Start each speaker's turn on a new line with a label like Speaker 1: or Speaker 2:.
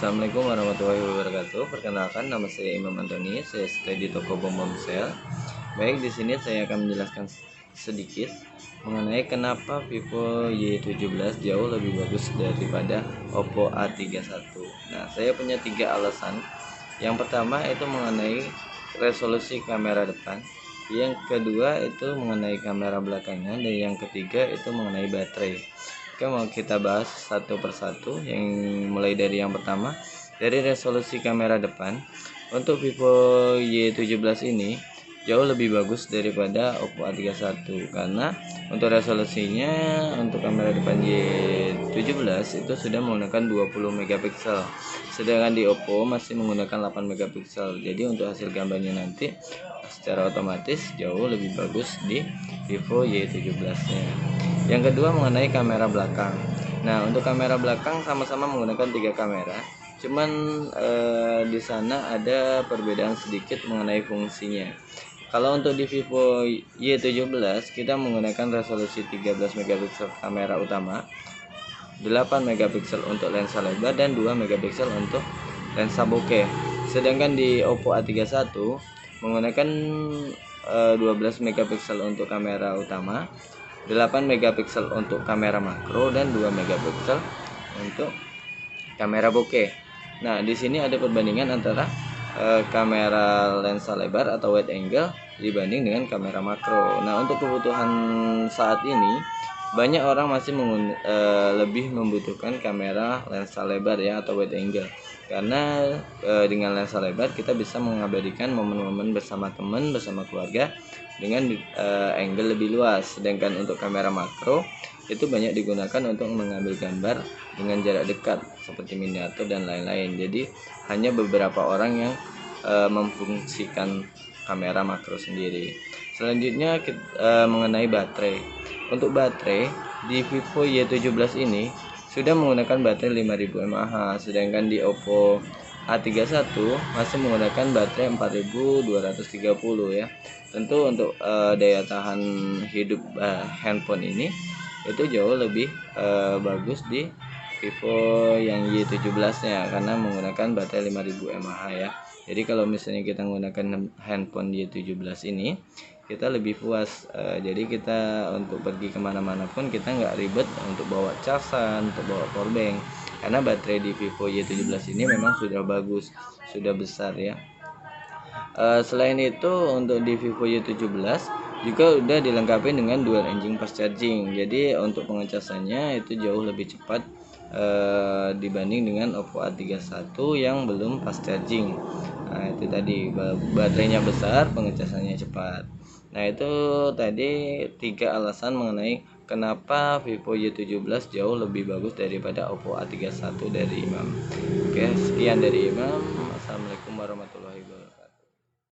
Speaker 1: Assalamualaikum warahmatullahi wabarakatuh. Perkenalkan, nama saya Imam Antoni. Saya stay di toko Bom Sel. Baik, di sini saya akan menjelaskan sedikit mengenai kenapa Vivo Y17 jauh lebih bagus daripada Oppo A31. Nah, saya punya 3 alasan. Yang pertama itu mengenai resolusi kamera depan, yang kedua itu mengenai kamera belakangnya, dan yang ketiga itu mengenai baterai. Oke, mau kita bahas satu persatu. Yang mulai dari yang pertama, dari resolusi kamera depan. Untuk Vivo Y17 ini jauh lebih bagus daripada Oppo A31, karena untuk resolusinya, untuk kamera depan Y17 itu sudah menggunakan 20 megapiksel, sedangkan di Oppo masih menggunakan 8 megapiksel. Jadi untuk hasil gambarnya nanti secara otomatis jauh lebih bagus di Vivo Y17 nya. Yang kedua mengenai kamera belakang. Nah, untuk kamera belakang sama-sama menggunakan 3 kamera, cuman di sana ada perbedaan sedikit mengenai fungsinya. Kalau untuk di Vivo Y17 kita menggunakan resolusi 13 megapiksel kamera utama, 8 megapiksel untuk lensa lebar, dan 2 megapiksel untuk lensa bokeh. Sedangkan di Oppo A31 menggunakan 12 megapiksel untuk kamera utama, 8 megapiksel untuk kamera makro, dan 2 megapiksel untuk kamera bokeh. Nah, di sini ada perbandingan antara kamera lensa lebar atau wide angle dibanding dengan kamera makro. Nah, untuk kebutuhan saat ini banyak orang masih lebih membutuhkan kamera lensa lebar ya, atau wide angle, karena dengan lensa lebar kita bisa mengabadikan momen-momen bersama teman, bersama keluarga dengan angle lebih luas. Sedangkan untuk kamera makro itu banyak digunakan untuk mengambil gambar dengan jarak dekat seperti miniatur dan lain-lain. Jadi hanya beberapa orang yang memfungsikan kamera makro sendiri. Selanjutnya mengenai baterai. Untuk baterai di Vivo Y17 ini sudah menggunakan baterai 5000 mAh, sedangkan di Oppo A31 masih menggunakan baterai 4230 ya. Tentu untuk daya tahan hidup handphone ini itu jauh lebih bagus di Vivo yang Y17 nya, karena menggunakan baterai 5000 mAh ya. Jadi kalau misalnya kita menggunakan handphone Y17 ini, kita lebih puas. Jadi kita untuk pergi kemana-mana pun kita nggak ribet untuk bawa casan, untuk bawa powerbank, karena baterai di Vivo Y17 ini memang sudah bagus, sudah besar ya. Selain itu untuk di Vivo Y17 juga udah dilengkapi dengan dual engine fast charging. Jadi untuk pengecasannya itu jauh lebih cepat dibanding dengan Oppo A31 yang belum fast charging. Nah, itu tadi baterainya besar, pengecasannya cepat. Nah, itu tadi 3 alasan mengenai kenapa Vivo Y17 jauh lebih bagus daripada Oppo A31 dari Imam. Oke, sekian dari Imam. Assalamualaikum warahmatullahi wabarakatuh.